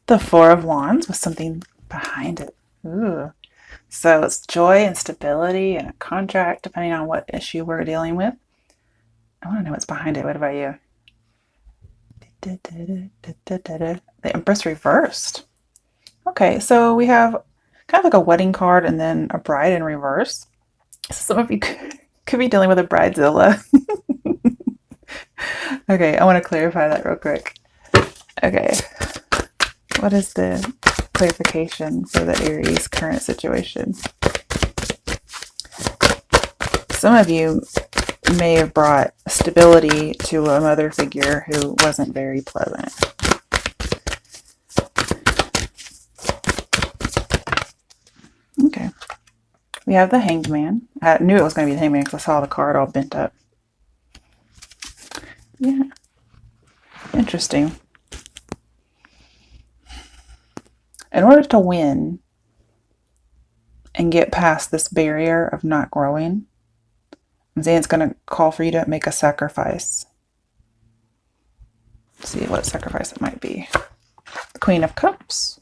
The Four of Wands with something behind it. Ooh. So it's joy and stability and a contract, depending on what issue we're dealing with. I want to know what's behind it. What about you? The Empress reversed. Okay, so we have kind of like a wedding card and then a bride in reverse. So some of you could be dealing with a bridezilla. Okay, I want to clarify that real quick. Okay, what is the clarification for the Aries current situation? Some of you may have brought stability to a mother figure who wasn't very pleasant. Okay. We have the Hanged Man. I knew it was going to be the Hanged Man because I saw the card all bent up. Yeah. Interesting. In order to win and get past this barrier of not growing, I'm saying it's going to call for you to make a sacrifice. Let's see what sacrifice it might be. The Queen of Cups.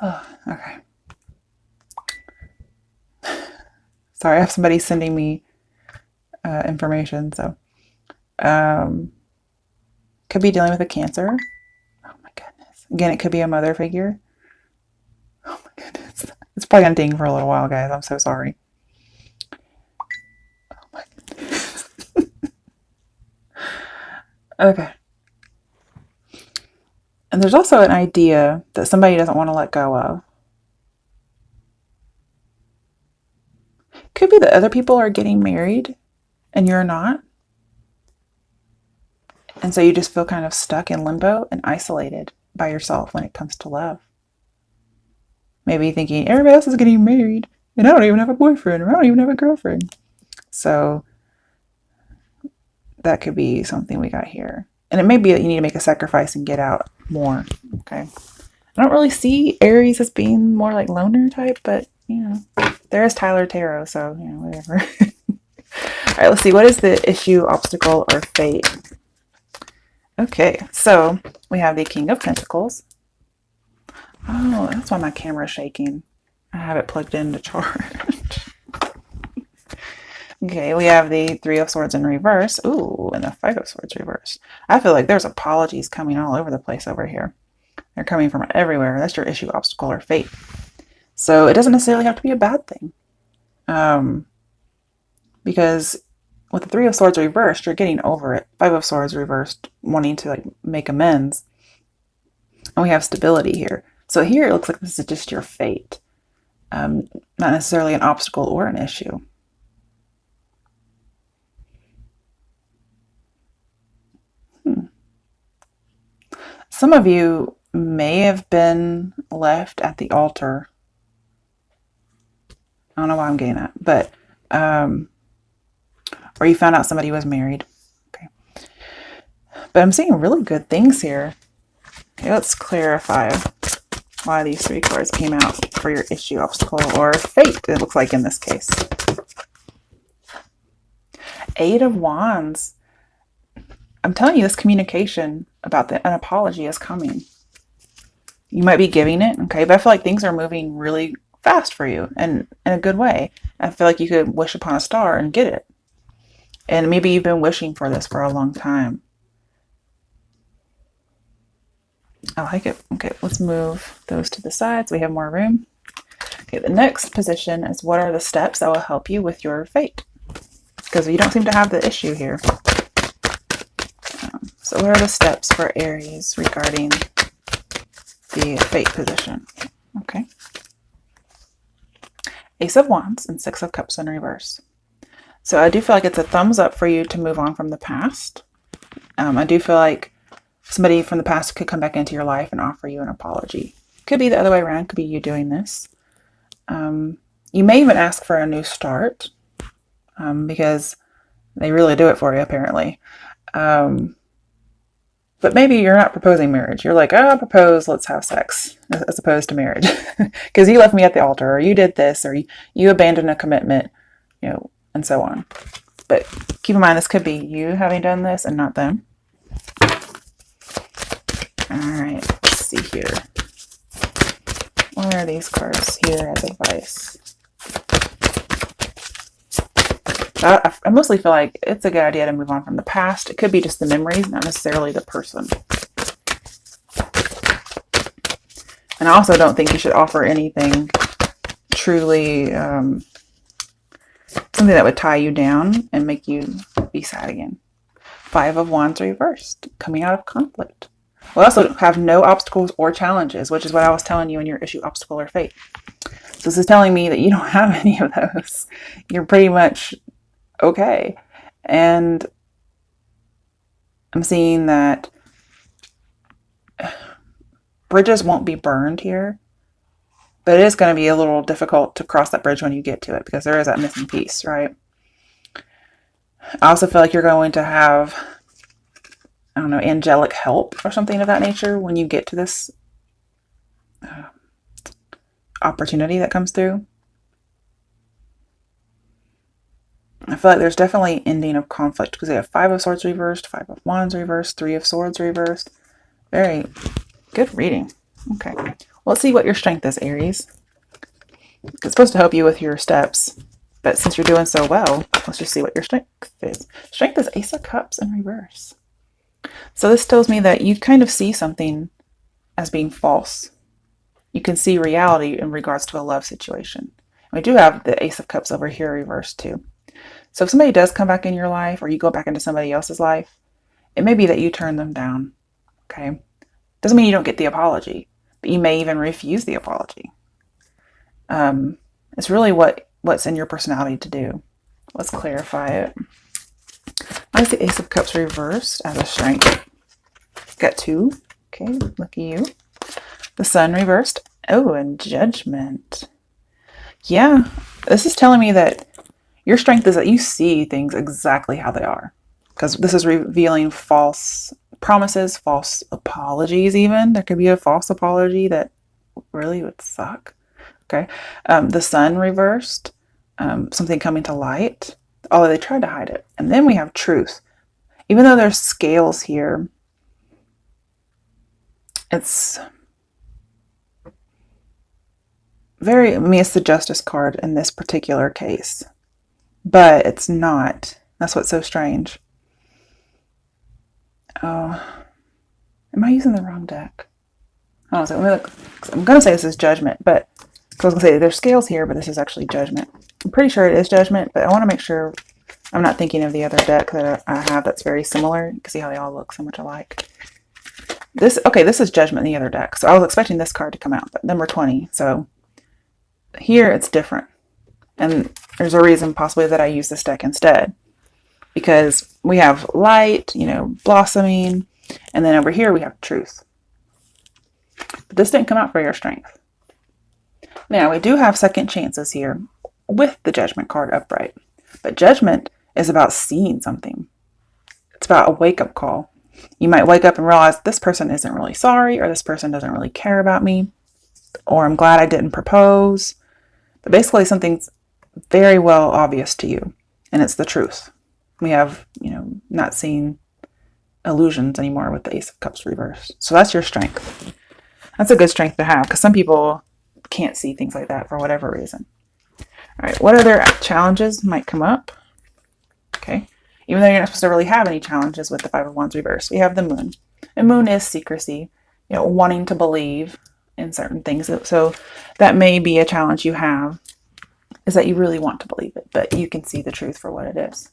Oh, okay. Sorry, I have somebody sending me information, so could be dealing with a Cancer. Oh my goodness. Again, it could be a mother figure. Oh my goodness. It's probably gonna ding for a little while, guys. I'm so sorry. Oh my goodness. Okay. And there's also an idea that somebody doesn't want to let go of. Could be that other people are getting married and you're not. And so you just feel kind of stuck in limbo and isolated by yourself when it comes to love. Maybe thinking, everybody else is getting married and I don't even have a boyfriend or I don't even have a girlfriend. So that could be something we got here. And it may be that you need to make a sacrifice and get out more. Okay. I don't really see Aries as being more like loner type, but you know, there is Tyler Tarot, so you know, whatever. All right, let's see. What is the issue, obstacle, or fate? Okay, so we have the King of Pentacles. Oh, that's why my camera's shaking. I have it plugged in to charge. Okay, we have the Three of Swords in reverse. Ooh, and the Five of Swords reversed. I feel like there's apologies coming all over the place over here. They're coming from everywhere. That's your issue, obstacle, or fate. So it doesn't necessarily have to be a bad thing. Because with the Three of Swords reversed, you're getting over it. Five of Swords reversed, wanting to like make amends. And we have stability here. So here it looks like this is just your fate. Not necessarily an obstacle or an issue. Some of you may have been left at the altar. I don't know why I'm getting that, but or you found out somebody was married. Okay. But I'm seeing really good things here. Okay, let's clarify why these three cards came out for your issue, obstacle, or fate, it looks like in this case. Eight of Wands. I'm telling you, this communication about an apology is coming. You might be giving it, okay, but I feel like things are moving really fast for you and in a good way. I feel like you could wish upon a star and get it. And maybe you've been wishing for this for a long time. I like it. Okay, let's move those to the side so we have more room. Okay, the next position is what are the steps that will help you with your fate? Because you don't seem to have the issue here. So what are the steps for Aries regarding the fate position? Okay. Ace of Wands and Six of Cups in reverse. So I do feel like it's a thumbs up for you to move on from the past. I do feel like somebody from the past could come back into your life and offer you an apology. Could be the other way around. Could be you doing this. You may even ask for a new start because they really do it for you, apparently. But maybe you're not proposing marriage. You're like, oh, I'll propose, let's have sex, as opposed to marriage. Because you left me at the altar, or you did this, or you abandoned a commitment, you know, and so on. But keep in mind, this could be you having done this and not them. All right, let's see here. What are these cards here as advice? I mostly feel like it's a good idea to move on from the past. It could be just the memories, not necessarily the person. And I also don't think you should offer anything truly something that would tie you down and make you be sad again. 5 of Wands reversed, coming out of conflict. We also have no obstacles or challenges, which is what I was telling you in your issue, obstacle or fate. So this is telling me that you don't have any of those. You're pretty much okay. And I'm seeing that bridges won't be burned here, but it is going to be a little difficult to cross that bridge when you get to it because there is that missing piece, right? I also feel like you're going to have, I don't know, angelic help or something of that nature when you get to this opportunity that comes through. I feel like there's definitely ending of conflict because we have 5 of Swords reversed, 5 of Wands reversed, 3 of Swords reversed. Very good reading. Okay. Well, let's see what your strength is, Aries. It's supposed to help you with your steps, but since you're doing so well, let's just see what your strength is. Strength is Ace of Cups in reverse. So this tells me that you kind of see something as being false. You can see reality in regards to a love situation. We do have the Ace of Cups over here reversed too. So if somebody does come back in your life or you go back into somebody else's life, it may be that you turn them down. Okay. Doesn't mean you don't get the apology, but you may even refuse the apology. It's really what's in your personality to do. Let's clarify it. I see Ace of Cups reversed as a strength. Got 2. Okay, lucky you. The Sun reversed. Oh, and Judgment. Yeah, this is telling me that your strength is that you see things exactly how they are. Because this is revealing false promises, false apologies even. There could be a false apology that really would suck. Okay. The Sun reversed. Something coming to light. Although they tried to hide it. And then we have Truth. Even though there's scales here, it's very, I mean, it's the Justice card in this particular case. But it's not. That's what's so strange. Oh, am I using the wrong deck? Oh, so let me look. I'm going to say this is Judgment, but I was going to say there's scales here, but this is actually Judgment. I'm pretty sure it is Judgment, but I want to make sure I'm not thinking of the other deck that I have that's very similar. You can see how they all look so much alike. This is Judgment in the other deck. So I was expecting this card to come out, but number 20. So here it's different. And there's a reason possibly that I use this deck instead. Because we have light, blossoming, and then over here we have Truth. But this didn't come out for your strength. Now, we do have second chances here with the Judgment card upright. But Judgment is about seeing something. It's about a wake-up call. You might wake up and realize this person isn't really sorry, or this person doesn't really care about me, or I'm glad I didn't propose. But basically something's very well obvious to you, and it's the truth. We have, not seeing illusions anymore with the Ace of Cups reversed. So that's your strength. That's a good strength to have because some people can't see things like that for whatever reason. All right, what other challenges might come up? Okay, even though you're not supposed to really have any challenges with the 5 of Wands reversed, we have the Moon. And Moon is secrecy, wanting to believe in certain things. So that may be a challenge you have, is that you really want to believe it, but you can see the truth for what it is.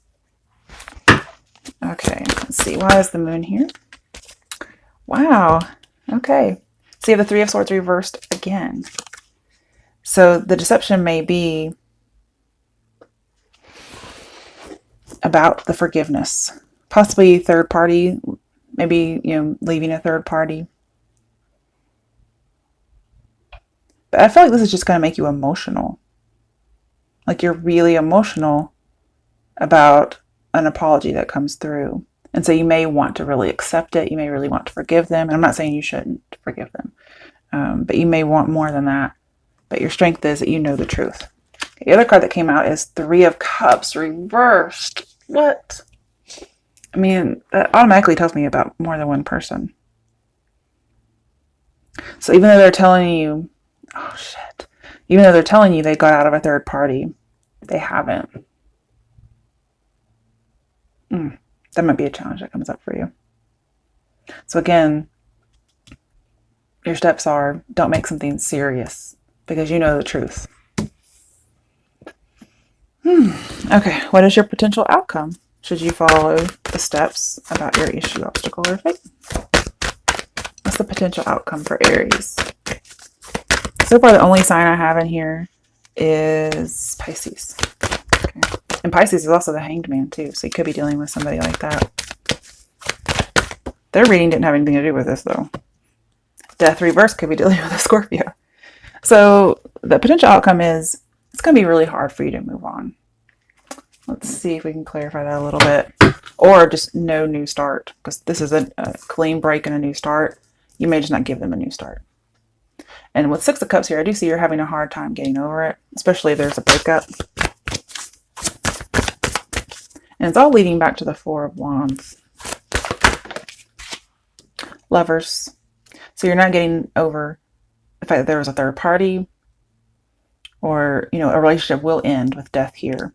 Okay, let's see. Why is the Moon here? Wow. Okay. So you have the 3 of Swords reversed again. So the deception may be about the forgiveness. Possibly third party. Maybe, leaving a third party. But I feel like this is just going to make you emotional. Like you're really emotional about an apology that comes through. And so you may want to really accept it. You may really want to forgive them. And I'm not saying you shouldn't forgive them. But you may want more than that. But your strength is that you know the truth. The other card that came out is 3 of Cups reversed. What? I mean, that automatically tells me about more than one person. So even though they're telling you, oh shit, even though they're telling you they got out of a third party, they haven't. That might be a challenge that comes up for you. So again, your steps are, don't make something serious because you know the truth. Okay, what is your potential outcome? Should you follow the steps about your issue, obstacle, or fate? What's the potential outcome for Aries? So far, the only sign I have in here is Pisces. Okay. And Pisces is also the Hanged Man too, so you could be dealing with somebody like that. Their reading didn't have anything to do with this though. Death reverse could be dealing with a Scorpio. So the potential outcome is it's going to be really hard for you to move on. Let's see if we can clarify that a little bit. Or just no new start, because this is a clean break and a new start. You may just not give them a new start. And with Six of Cups here, I do see you're having a hard time getting over it, especially if there's a breakup. And it's all leading back to the Four of Wands. Lovers. So you're not getting over the fact that there was a third party, or, you know, a relationship will end with death here.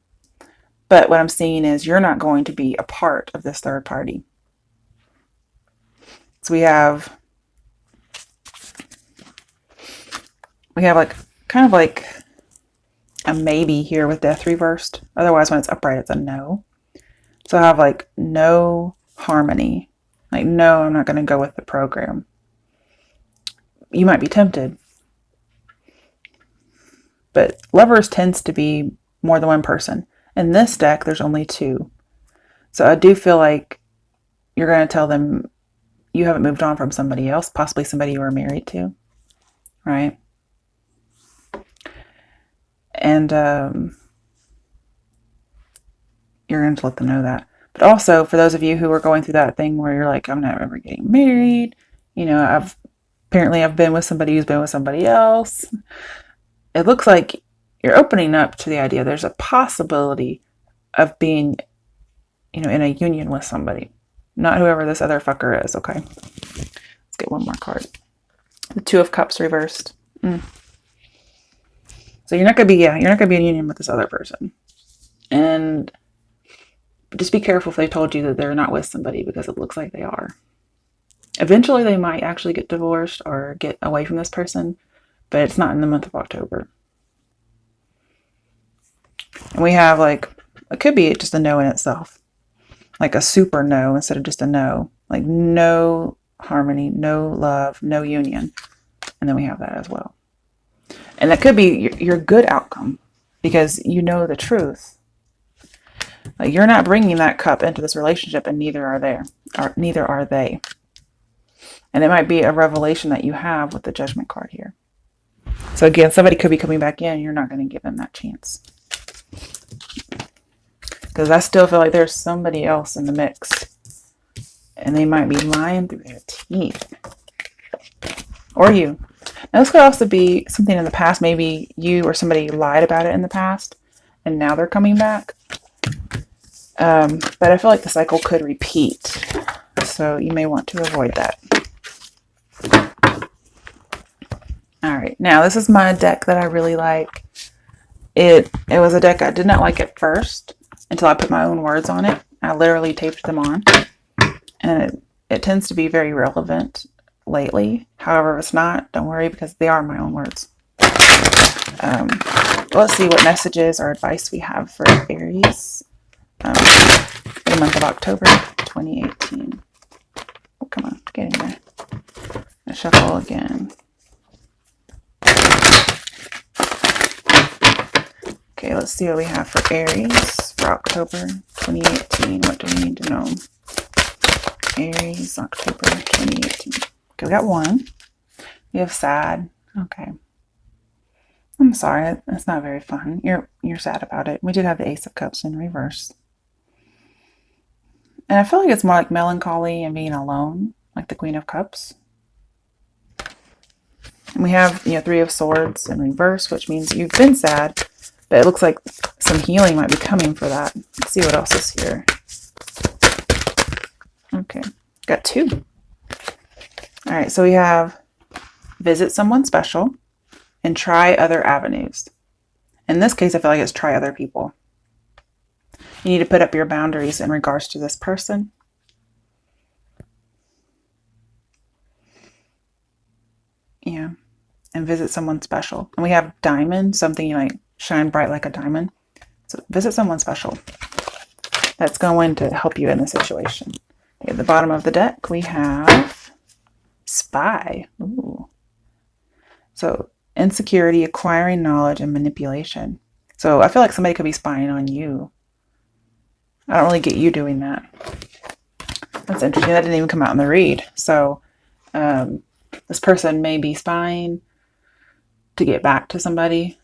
But what I'm seeing is you're not going to be a part of this third party. So we have like kind of like a maybe here with death reversed. Otherwise, when it's upright, it's a no. So I have like no harmony. Like, no, I'm not going to go with the program. You might be tempted. But lovers tends to be more than one person. In this deck, there's only two. So I do feel like you're going to tell them you haven't moved on from somebody else, possibly somebody you were married to, right? And you're going to let them know that. But also, for those of you who are going through that thing where you're like, I'm not ever getting married, you know, I've been with somebody who's been with somebody else. It looks like you're opening up to the idea there's a possibility of being, you know, in a union with somebody. Not whoever this other fucker is, okay? Let's get one more card. The Two of Cups reversed. So you're not gonna be in union with this other person. And just be careful if they told you that they're not with somebody, because it looks like they are. Eventually they might actually get divorced or get away from this person, but it's not in the month of October. And we have like, it could be just a no in itself. Like a super no instead of just a no. Like no harmony, no love, no union. And then we have that as well. And that could be your good outcome, because you know the truth. Like, you're not bringing that cup into this relationship, and neither are they. And it might be a revelation that you have with the Judgment card here. So again, somebody could be coming back in, and you're not going to give them that chance. Because I still feel like there's somebody else in the mix. And they might be lying through their teeth. Or you. Now, this could also be something in the past. Maybe you or somebody lied about it in the past, and now they're coming back. But I feel like the cycle could repeat. So you may want to avoid that. All right. Now, this is my deck that I really like. It was a deck I did not like at first until I put my own words on it. I literally taped them on. And it tends to be very relevant lately. However, if it's not, don't worry, because they are my own words. Let's see what messages or advice we have for Aries for the month of October 2018. Oh, come on, get in there. I'll shuffle again. Okay, let's see what we have for Aries for October 2018. What do we need to know? Aries, October 2018. Okay, we got one. We have sad. Okay. I'm sorry, that's not very fun. You're sad about it. We did have the Ace of Cups in reverse. And I feel like it's more like melancholy and being alone, like the Queen of Cups. And we have, Three of Swords in reverse, which means you've been sad, but it looks like some healing might be coming for that. Let's see what else is here. Okay, got two. All right, so we have visit someone special, and try other avenues. In this case, I feel like it's try other people. You need to put up your boundaries in regards to this person. Yeah. And visit someone special. And we have diamond, something you like shine bright like a diamond. So visit someone special. That's going to help you in the situation. At the bottom of the deck, we have spy. Ooh. So insecurity, acquiring knowledge, and manipulation. So I feel like somebody could be spying on you. I don't really get you doing that. That's interesting. That didn't even come out in the read. So this person may be spying to get back to somebody.